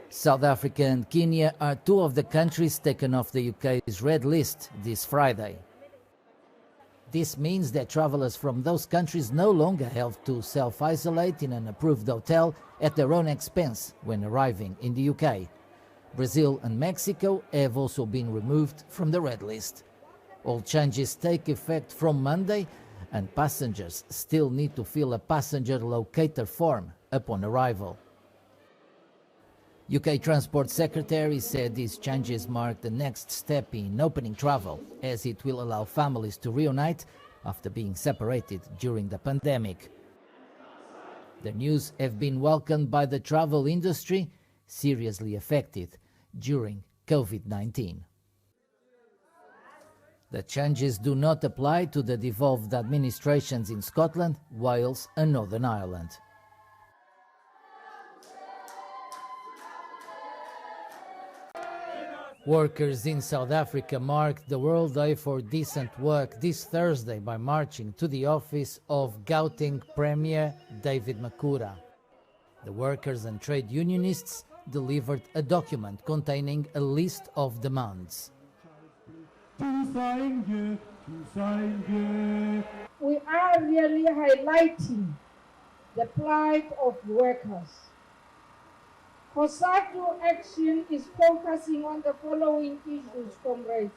South Africa and Kenya are two of the countries taken off the UK's red list this Friday. This means that travellers from those countries no longer have to self-isolate in an approved hotel at their own expense when arriving in the UK. Brazil and Mexico have also been removed from the red list. All changes take effect from Monday, and passengers still need to fill a passenger locator form upon arrival. UK Transport Secretary said these changes mark the next step in opening travel, as it will allow families to reunite after being separated during the pandemic. The news have been welcomed by the travel industry, seriously affected during COVID-19. The changes do not apply to the devolved administrations in Scotland, Wales and Northern Ireland. Workers in South Africa marked the World Day for Decent Work this Thursday by marching to the office of Gauteng Premier David Makura. The workers and trade unionists delivered a document containing a list of demands. We are really highlighting the plight of workers. COSATU action is focusing on the following issues, comrades.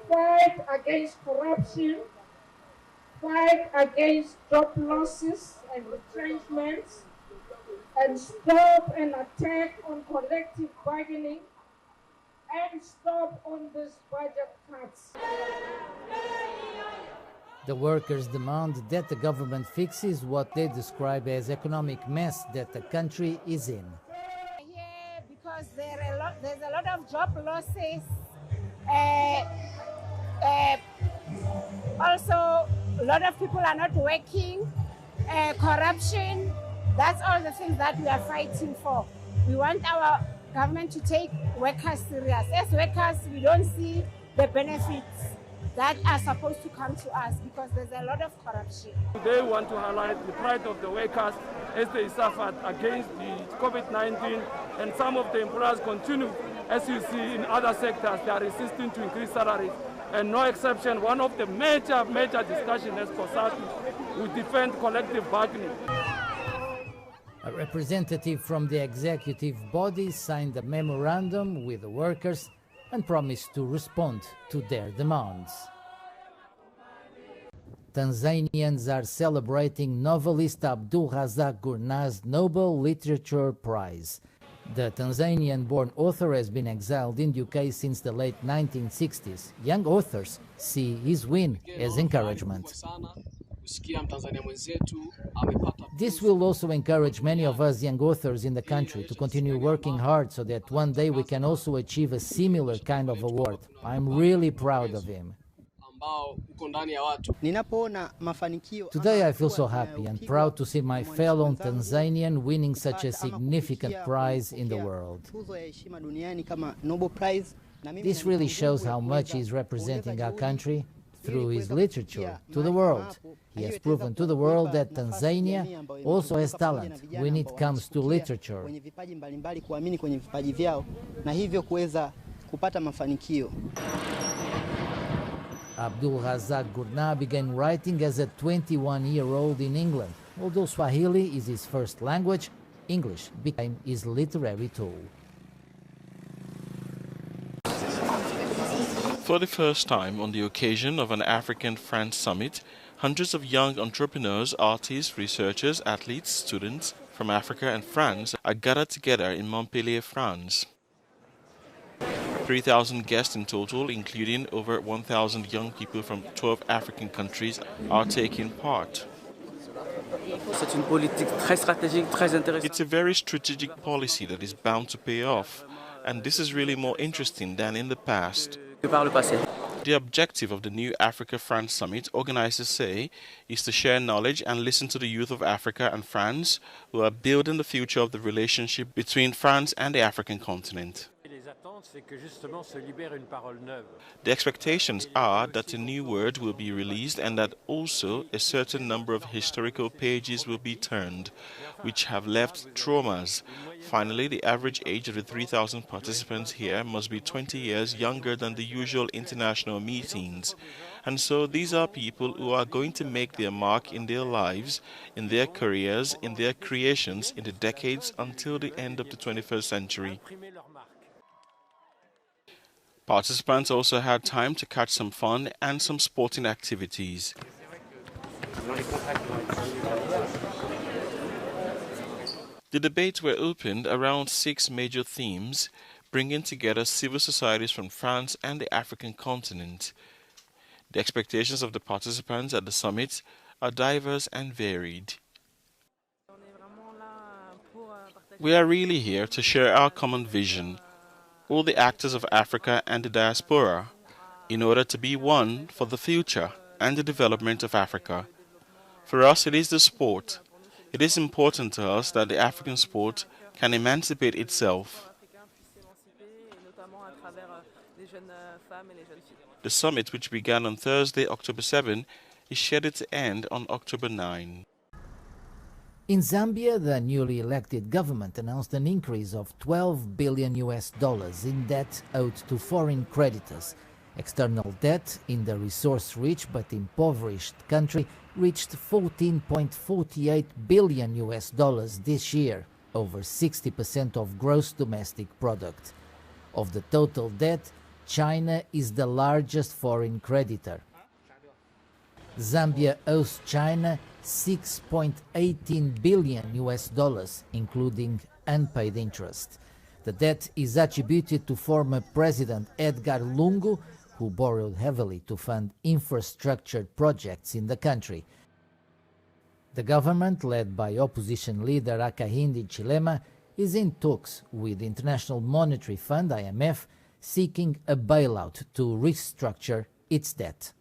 Fight against corruption, fight against job losses and retrenchments, and stop an attack on collective bargaining, and stop on these budget cuts. The workers demand that the government fixes what they describe as economic mess that the country is in. Here because there's a lot of job losses. Also, a lot of people are not working. Corruption. That's all the things that we are fighting for. We want our government to take workers serious. As workers, we don't see the benefits that are supposed to come to us because there's a lot of corruption. They want to highlight the plight of the workers as they suffered against the COVID-19, and some of the employers continue, as you see in other sectors, they are resisting to increase salaries. And no exception, one of the major discussions as COSATU will defend collective bargaining. A representative from the executive body signed a memorandum with the workers and promised to respond to their demands. Tanzanians are celebrating novelist Abdul Razak Gurnah's Nobel Literature Prize. The Tanzanian-born author has been exiled in the UK since the late 1960s. Young authors see his win as encouragement. This will also encourage many of us young authors in the country to continue working hard so that one day we can also achieve a similar kind of award. I'm really proud of him. Today I feel so happy and proud to see my fellow Tanzanian winning such a significant prize in the world. This really shows how much he is representing our country through his literature to the world. He has proven to the world that Tanzania also has talent when it comes to literature. Abdul Razak Gurnah began writing as a 21-year-old in England. Although Swahili is his first language, English became his literary tool. For the first time on the occasion of an African-France summit, hundreds of young entrepreneurs, artists, researchers, athletes, students from Africa and France are gathered together in Montpellier, France. 3,000 guests in total, including over 1,000 young people from 12 African countries, are taking part. It's a very strategic policy that is bound to pay off, and this is really more interesting than in the past. The objective of the new Africa-France Summit, organizers say, is to share knowledge and listen to the youth of Africa and France who are building the future of the relationship between France and the African continent. The expectations are that a new word will be released and that also a certain number of historical pages will be turned, which have left traumas. Finally, the average age of the 3,000 participants here must be 20 years younger than the usual international meetings. And so these are people who are going to make their mark in their lives, in their careers, in their creations in the decades until the end of the 21st century. Participants also had time to catch some fun and some sporting activities. The debates were opened around 6 major themes, bringing together civil societies from France and the African continent. The expectations of the participants at the summit are diverse and varied. We are really here to share our common vision, all the actors of Africa and the diaspora, in order to be one for the future and the development of Africa. For us, it is the sport. It is important to us that the African sport can emancipate itself. The summit, which began on Thursday, October 7, is scheduled to end on October 9. In Zambia, the newly elected government announced an increase of $12 billion in debt owed to foreign creditors. External debt in the resource-rich but impoverished country reached $14.48 billion this year, over 60% of gross domestic product. Of the total debt, China is the largest foreign creditor. Zambia owes China $6.18 billion, including unpaid interest. The debt is attributed to former President Edgar Lungu, who borrowed heavily to fund infrastructure projects in the country. The government, led by opposition leader Hakainde Hichilema, is in talks with the International Monetary Fund, IMF, seeking a bailout to restructure its debt.